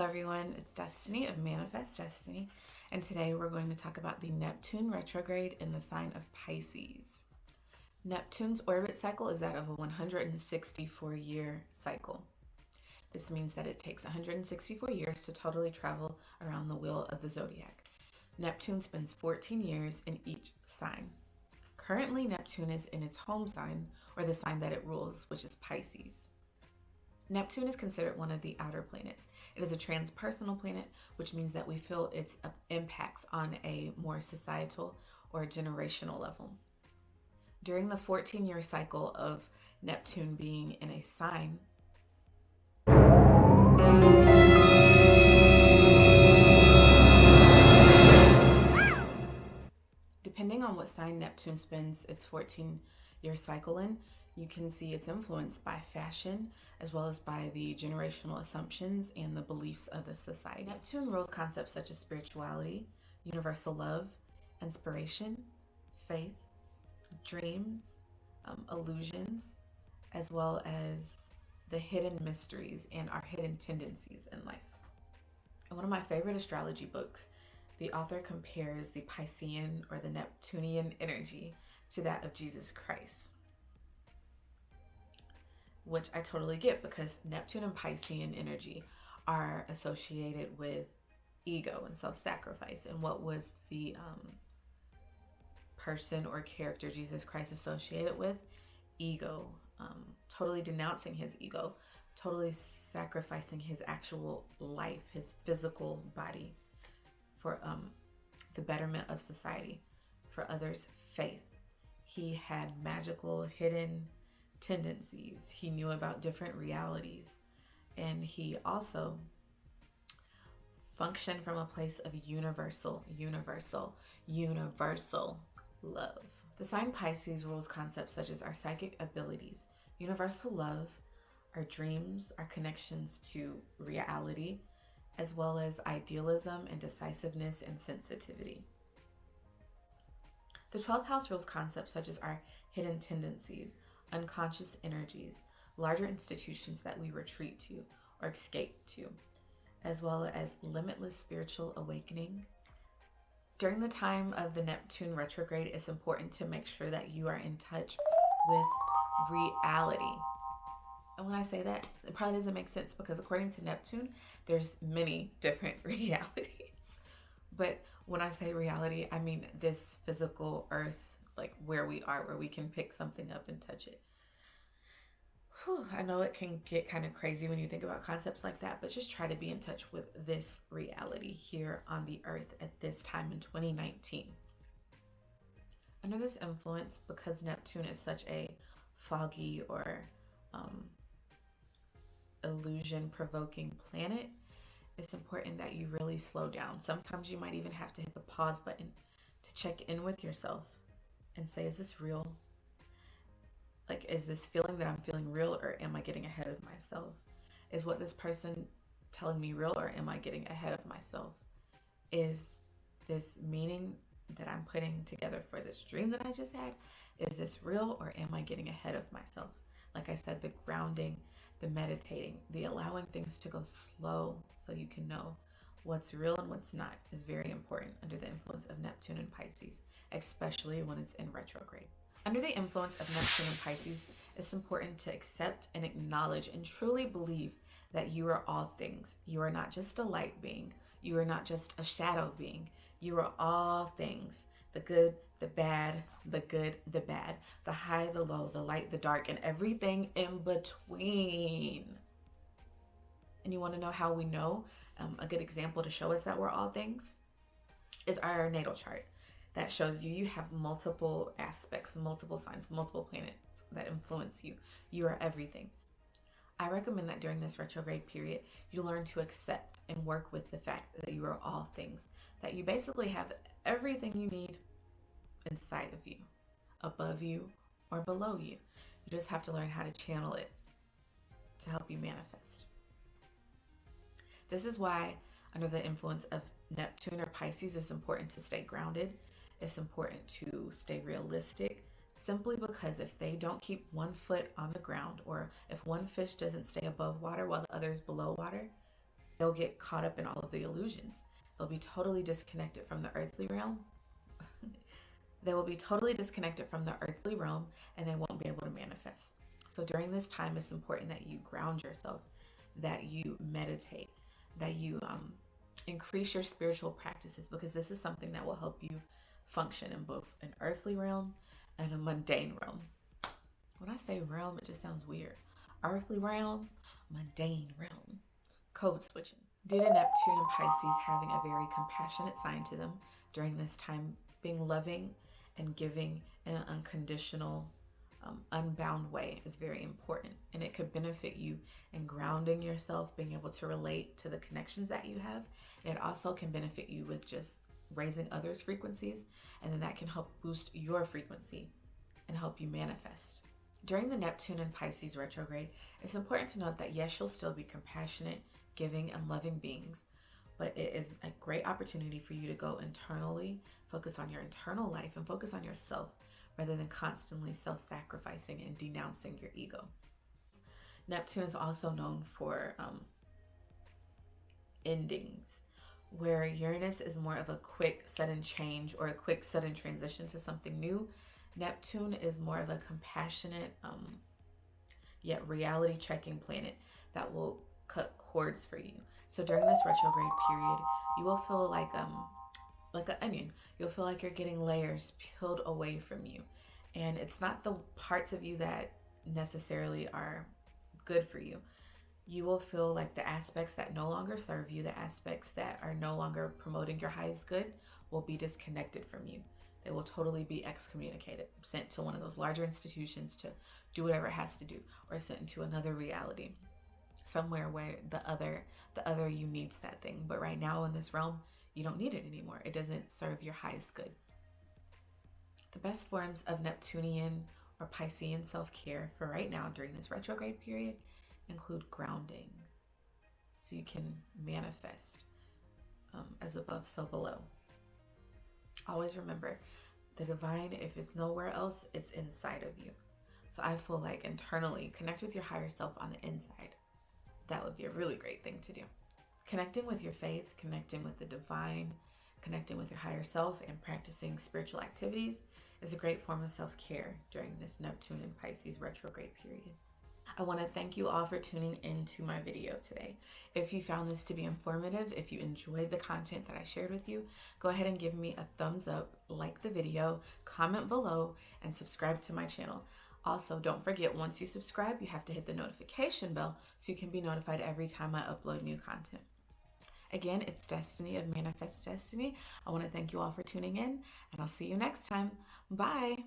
everyone, it's Destiny of Manifest Destiny, and today we're going to talk about the Neptune retrograde in the sign of Pisces. Neptune's orbit cycle is that of a 164-year cycle. This means that it takes 164 years to totally travel around the wheel of the zodiac. Neptune spends 14 years in each sign. Currently, Neptune is in its home sign, or the sign that it rules, which is Pisces. Neptune is considered one of the outer planets. It is a transpersonal planet, which means that we feel its impacts on a more societal or generational level. During the 14-year cycle of Neptune being in a sign, depending on what sign Neptune spends its 14-year cycle in, you can see it's influenced by fashion as well as by the generational assumptions and the beliefs of the society. Neptune rules concepts such as spirituality, universal love, inspiration, faith, dreams, illusions, as well as the hidden mysteries and our hidden tendencies in life. In one of my favorite astrology books, the author compares the Piscean or the Neptunian energy to that of Jesus Christ, which I totally get because Neptune and Piscean energy are associated with ego and self-sacrifice. And what was the person or character Jesus Christ associated with? Ego. Totally denouncing his ego, totally sacrificing his actual life, his physical body for the betterment of society, for others' faith. He had magical hidden tendencies. He knew about different realities, and he also functioned from a place of universal love. The sign Pisces rules concepts such as our psychic abilities, universal love, our dreams, our connections to reality, as well as idealism and decisiveness and sensitivity. The 12th house rules concepts such as our hidden tendencies, unconscious energies, larger institutions that we retreat to or escape to, as well as limitless spiritual awakening. During the time of the Neptune retrograde, it's important to make sure that you are in touch with reality. And when I say that, it probably doesn't make sense because according to Neptune, there's many different realities. But when I say reality, I mean this physical earth, like where we are, where we can pick something up and touch it. I know it can get kind of crazy when you think about concepts like that, but just try to be in touch with this reality here on the earth at this time in 2019. Under this influence, because Neptune is such a foggy or illusion-provoking planet, it's important that you really slow down. Sometimes you might even have to hit the pause button to check in with yourself and say, is this real? Like, is this feeling that I'm feeling real, or am I getting ahead of myself? Is what this person telling me real, or am I getting ahead of myself? Is this meaning that I'm putting together for this dream that I just had, is this real, or am I getting ahead of myself? Like I said, the grounding, the meditating, the allowing things to go slow so you can know what's real and what's not is very important under the influence of Neptune and Pisces, especially when it's in retrograde. Under the influence of Neptune and Pisces, it's important to accept and acknowledge and truly believe that you are all things. You are not just a light being. You are not just a shadow being. You are all things. The good, the bad, the good, the bad, the high, the low, the light, the dark, and everything in between. And you want to know how we know? A good example to show us that we're all things is our natal chart. That shows you have multiple aspects, multiple signs, multiple planets that influence you. You are everything. I recommend that during this retrograde period, you learn to accept and work with the fact that you are all things, that you basically have everything you need inside of you, above you, or below you. You just have to learn how to channel it to help you manifest. This is why, under the influence of Neptune or Pisces, it's important to stay grounded. It's important to stay realistic, simply because if they don't keep one foot on the ground, or if one fish doesn't stay above water while the other is below water, they'll get caught up in all of the illusions. They'll be totally disconnected from the earthly realm. They will be totally disconnected from the earthly realm, and they won't be able to manifest. So during this time, it's important that you ground yourself, that you meditate, that you increase your spiritual practices, because this is something that will help you function in both an earthly realm and a mundane realm. When I say realm, it just sounds weird. Earthly realm, mundane realm. Code switching. Due to Neptune and Pisces having a very compassionate sign to them during this time, being loving and giving in an unconditional, unbound way is very important. And it could benefit you in grounding yourself, being able to relate to the connections that you have. And it also can benefit you with just raising others' frequencies. And then that can help boost your frequency and help you manifest. During the Neptune and Pisces retrograde, it's important to note that yes, you'll still be compassionate, giving, and loving beings, but it is a great opportunity for you to go internally, focus on your internal life, and focus on yourself rather than constantly self-sacrificing and denouncing your ego. Neptune is also known for endings, where Uranus is more of a quick, sudden change or a quick, sudden transition to something new. Neptune is more of a compassionate, yet reality-checking planet that will cut cords for you. So during this retrograde period, you will feel like an onion. You'll feel like you're getting layers peeled away from you. And it's not the parts of you that necessarily are good for you. You will feel like the aspects that no longer serve you, the aspects that are no longer promoting your highest good, will be disconnected from you. They will totally be excommunicated, sent to one of those larger institutions to do whatever it has to do, or sent into another reality, somewhere where the other you needs that thing. But right now in this realm, you don't need it anymore. It doesn't serve your highest good. The best forms of Neptunian or Piscean self-care for right now during this retrograde period include grounding, so you can manifest as above, so below. Always remember, the divine, if it's nowhere else, it's inside of you. So I feel like internally, connect with your higher self on the inside. That would be a really great thing to do. Connecting with your faith, connecting with the divine, connecting with your higher self, and practicing spiritual activities is a great form of self-care during this Neptune and Pisces retrograde period. I want to thank you all for tuning into my video today. If you found this to be informative, if you enjoyed the content that I shared with you, go ahead and give me a thumbs up, like the video, comment below, and subscribe to my channel. Also, don't forget, once you subscribe, you have to hit the notification bell so you can be notified every time I upload new content. Again, it's Destiny of Manifest Destiny. I want to thank you all for tuning in, and I'll see you next time. Bye.